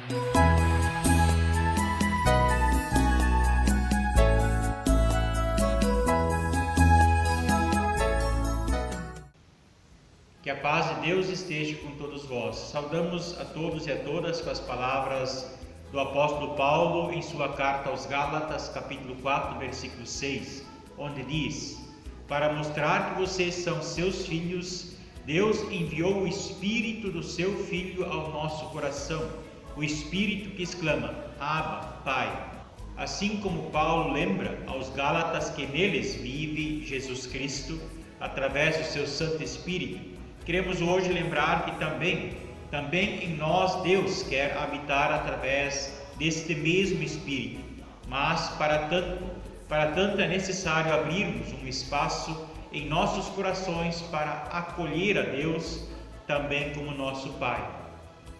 Que a paz de Deus esteja com todos vós. Saudamos a todos e a todas com as palavras do apóstolo Paulo em sua carta aos Gálatas, capítulo 4, versículo 6, onde diz: para mostrar que vocês são seus filhos, Deus enviou o Espírito do seu Filho ao nosso coração, o Espírito que exclama: Abba, Pai. Assim como Paulo lembra aos Gálatas que neles vive Jesus Cristo, através do seu Santo Espírito, queremos hoje lembrar que também em nós Deus quer habitar através deste mesmo Espírito, mas para tanto é necessário abrirmos um espaço em nossos corações para acolher a Deus também como nosso Pai.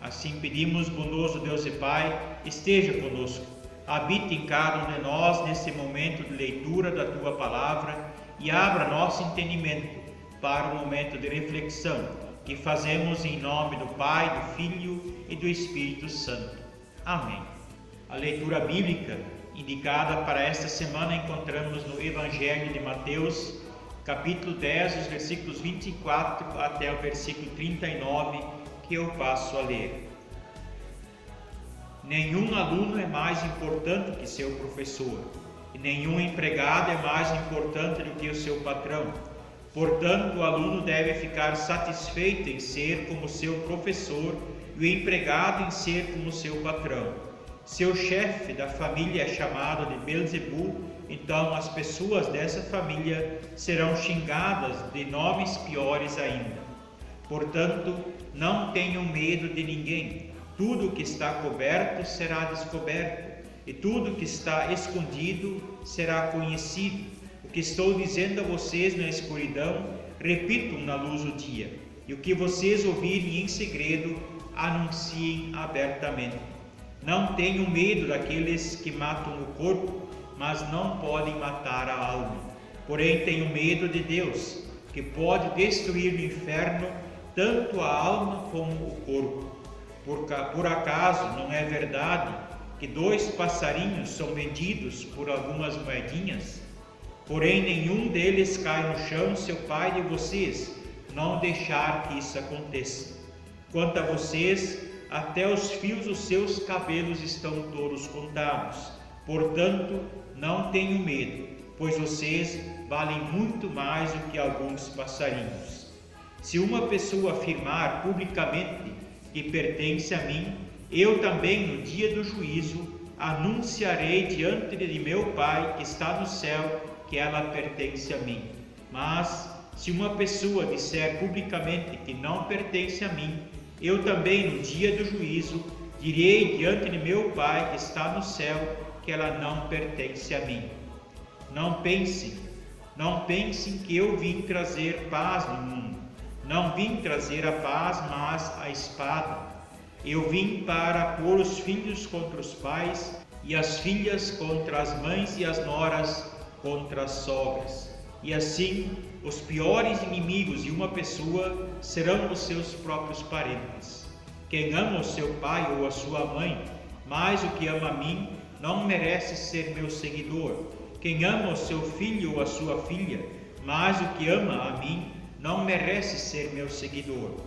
Assim pedimos, bondoso Deus e Pai, esteja conosco, habite em cada um de nós nesse momento de leitura da Tua Palavra e abra nosso entendimento para o momento de reflexão que fazemos em nome do Pai, do Filho e do Espírito Santo. Amém. A leitura bíblica indicada para esta semana encontramos no Evangelho de Mateus, capítulo 10, os versículos 24 até o versículo 39, que eu passo a ler. Nenhum aluno é mais importante que seu professor, e nenhum empregado é mais importante do que o seu patrão. Portanto, o aluno deve ficar satisfeito em ser como seu professor e o empregado em ser como seu patrão. Se o chefe da família é chamado de Belzebu, então as pessoas dessa família serão xingadas de nomes piores ainda. Portanto, não tenham medo de ninguém. Tudo o que está coberto será descoberto, e tudo o que está escondido será conhecido. O que estou dizendo a vocês na escuridão, repitam na luz do dia. E o que vocês ouvirem em segredo, anunciem abertamente. Não tenham medo daqueles que matam o corpo, mas não podem matar a alma. Porém, tenham medo de Deus, que pode destruir no inferno tanto a alma como o corpo. Por acaso não é verdade que 2 passarinhos são vendidos por algumas moedinhas? Porém, nenhum deles cai no chão se o Pai de vocês não deixar que isso aconteça. Quanto a vocês, até os fios dos seus cabelos estão todos contados. Portanto, não tenham medo, pois vocês valem muito mais do que alguns passarinhos. Se uma pessoa afirmar publicamente que pertence a mim, eu também, no dia do juízo, anunciarei diante de meu Pai que está no céu que ela pertence a mim. Mas, se uma pessoa disser publicamente que não pertence a mim, eu também, no dia do juízo, direi diante de meu Pai que está no céu que ela não pertence a mim. Não pensem que eu vim trazer paz no mundo. Não vim trazer a paz, mas a espada. Eu vim para pôr os filhos contra os pais e as filhas contra as mães e as noras contra as sogras. E assim, os piores inimigos de uma pessoa serão os seus próprios parentes. Quem ama o seu pai ou a sua mãe mais do que ama a mim, não merece ser meu seguidor. Quem ama o seu filho ou a sua filha mais do que ama a mim, não merece ser meu seguidor.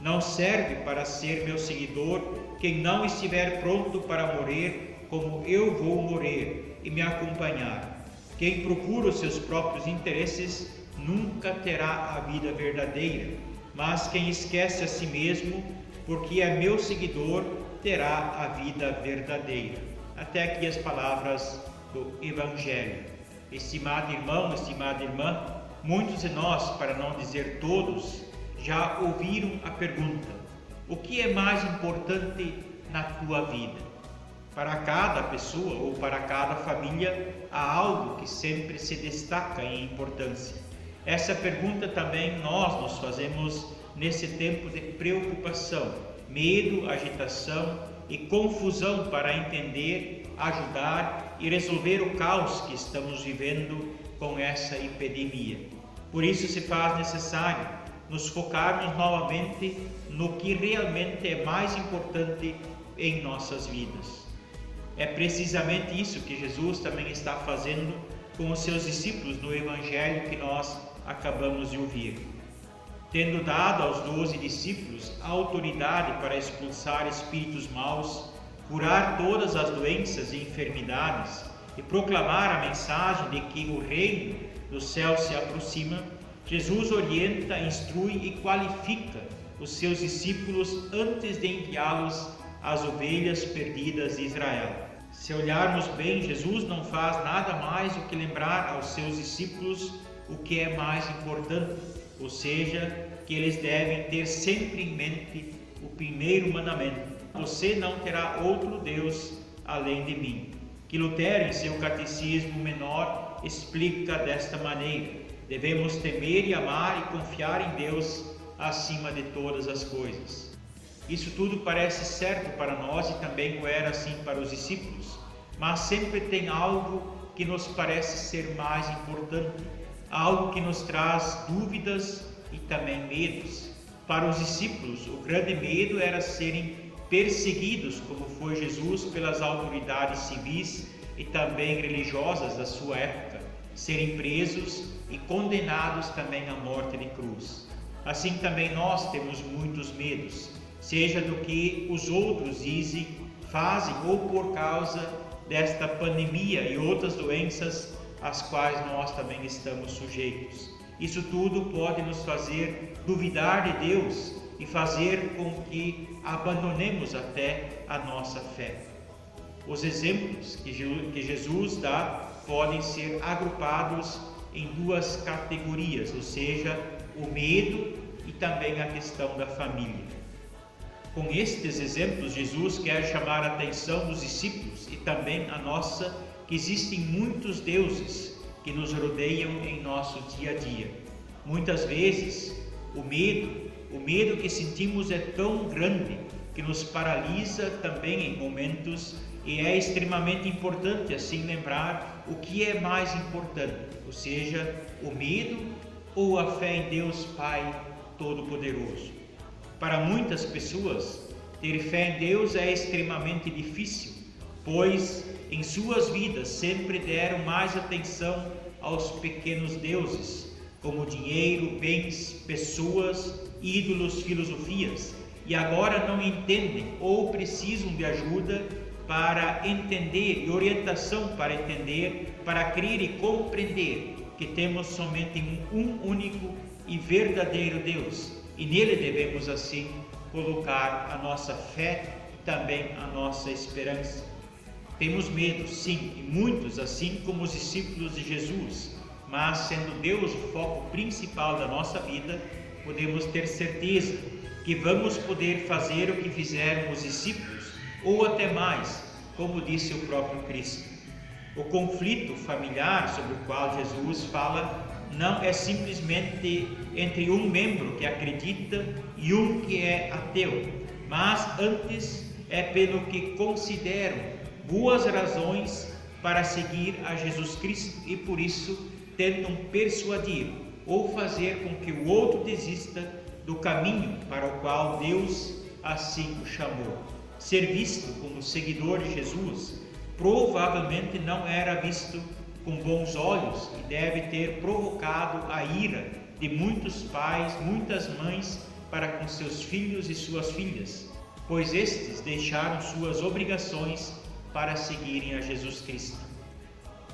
Não serve para ser meu seguidor quem não estiver pronto para morrer como eu vou morrer e me acompanhar. Quem procura os seus próprios interesses nunca terá a vida verdadeira, mas quem esquece a si mesmo, porque é meu seguidor, terá a vida verdadeira. Até aqui as palavras do Evangelho. Estimado irmão, estimada irmã, muitos de nós, para não dizer todos, já ouviram a pergunta: o que é mais importante na tua vida? Para cada pessoa ou para cada família, há algo que sempre se destaca em importância. Essa pergunta também nós nos fazemos nesse tempo de preocupação, medo, agitação e confusão para entender, ajudar e resolver o caos que estamos vivendo com essa epidemia. Por isso se faz necessário nos focarmos novamente no que realmente é mais importante em nossas vidas. É precisamente isso que Jesus também está fazendo com os seus discípulos no Evangelho que nós acabamos de ouvir. Tendo dado aos 12 discípulos a autoridade para expulsar espíritos maus, curar todas as doenças e enfermidades e proclamar a mensagem de que o reino do céu se aproxima, Jesus orienta, instrui e qualifica os seus discípulos antes de enviá-los às ovelhas perdidas de Israel. Se olharmos bem, Jesus não faz nada mais do que lembrar aos seus discípulos o que é mais importante, ou seja, que eles devem ter sempre em mente o primeiro mandamento: você não terá outro Deus além de mim. Que Lutero, em seu catecismo menor, explica desta maneira: devemos temer e amar e confiar em Deus acima de todas as coisas. Isso tudo parece certo para nós e também o era assim para os discípulos, mas sempre tem algo que nos parece ser mais importante, algo que nos traz dúvidas e também medos. Para os discípulos, o grande medo era serem perseguidos, como foi Jesus, pelas autoridades civis e também religiosas da sua época, serem presos e condenados também à morte de cruz. Assim também nós temos muitos medos, seja do que os outros dizem, fazem ou por causa desta pandemia e outras doenças às quais nós também estamos sujeitos. Isso tudo pode nos fazer duvidar de Deus e fazer com que abandonemos até a nossa fé. Os exemplos que Jesus dá podem ser agrupados em duas categorias, ou seja, o medo e também a questão da família. Com estes exemplos, Jesus quer chamar a atenção dos discípulos e também a nossa, que existem muitos deuses que nos rodeiam em nosso dia a dia. Muitas vezes, o medo que sentimos é tão grande que nos paralisa também em momentos, e é extremamente importante assim lembrar o que é mais importante, ou seja, o medo ou a fé em Deus Pai Todo-Poderoso. Para muitas pessoas, ter fé em Deus é extremamente difícil, pois em suas vidas sempre deram mais atenção aos pequenos deuses, como dinheiro, bens, pessoas, ídolos, filosofias, e agora não entendem ou precisam de ajuda para entender e orientação para entender, para crer e compreender que temos somente um único e verdadeiro Deus, e nele devemos assim colocar a nossa fé e também a nossa esperança. Temos medo, sim, e muitos, assim como os discípulos de Jesus, mas sendo Deus o foco principal da nossa vida, podemos ter certeza que vamos poder fazer o que fizeram os discípulos, ou até mais, como disse o próprio Cristo. O conflito familiar sobre o qual Jesus fala não é simplesmente entre um membro que acredita e um que é ateu, mas antes é pelo que consideram boas razões para seguir a Jesus Cristo e por isso tentam persuadir ou fazer com que o outro desista do caminho para o qual Deus assim o chamou. Ser visto como seguidor de Jesus provavelmente não era visto com bons olhos e deve ter provocado a ira de muitos pais, muitas mães para com seus filhos e suas filhas, pois estes deixaram suas obrigações para seguirem a Jesus Cristo.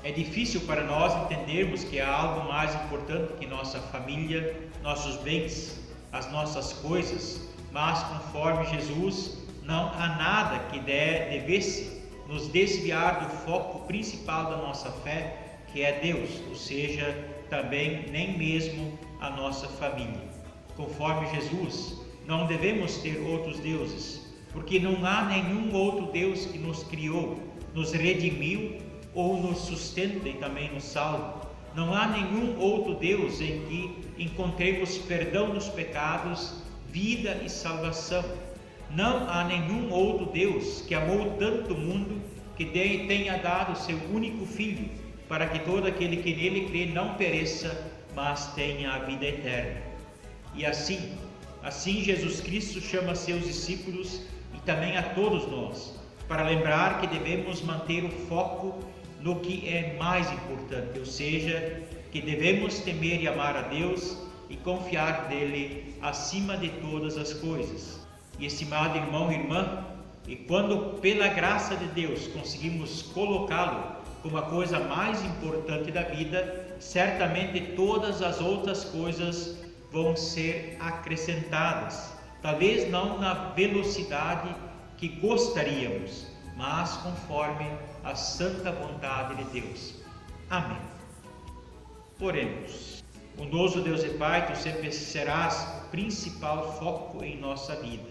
É difícil para nós entendermos que há algo mais importante que nossa família, nossos bens, as nossas coisas, mas conforme Jesus, não há nada que devesse nos desviar do foco principal da nossa fé, que é Deus, ou seja, também nem mesmo a nossa família. Conforme Jesus, não devemos ter outros deuses, porque não há nenhum outro Deus que nos criou, nos redimiu ou nos sustenta e também nos salva. Não há nenhum outro Deus em que encontremos perdão dos pecados, vida e salvação. Não há nenhum outro Deus que amou tanto o mundo que tenha dado seu único Filho, para que todo aquele que nele crê não pereça, mas tenha a vida eterna. E assim Jesus Cristo chama seus discípulos e também a todos nós, para lembrar que devemos manter o foco no que é mais importante, ou seja, que devemos temer e amar a Deus e confiar nele acima de todas as coisas. E estimado irmão e irmã, e quando pela graça de Deus conseguimos colocá-lo como a coisa mais importante da vida, certamente todas as outras coisas vão ser acrescentadas, talvez não na velocidade que gostaríamos, mas conforme a santa vontade de Deus. Amém. Oremos. Bondoso Deus e Pai, Tu sempre serás o principal foco em nossa vida.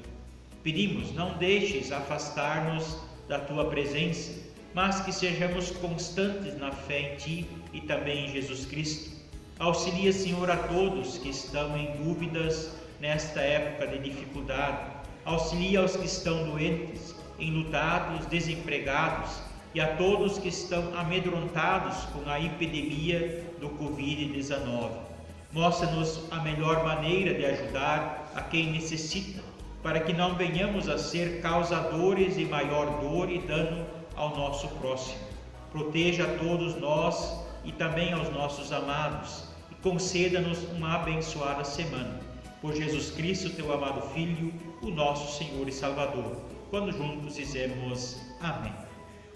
Pedimos, não deixes afastar-nos da Tua presença, mas que sejamos constantes na fé em Ti e também em Jesus Cristo. Auxilia, Senhor, a todos que estão em dúvidas nesta época de dificuldade. Auxilia aos que estão doentes, enlutados, desempregados e a todos que estão amedrontados com a epidemia do Covid-19. Mostra-nos a melhor maneira de ajudar a quem necessita, para que não venhamos a ser causadores de maior dor e dano ao nosso próximo. Proteja a todos nós e também aos nossos amados e conceda-nos uma abençoada semana. Por Jesus Cristo, Teu amado Filho, o nosso Senhor e Salvador, quando juntos dizemos amém.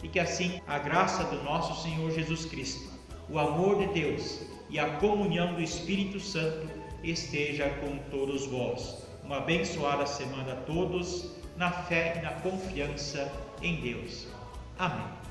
E que assim a graça do nosso Senhor Jesus Cristo, o amor de Deus e a comunhão do Espírito Santo esteja com todos vós. Uma abençoada semana a todos, na fé e na confiança em Deus. Amém.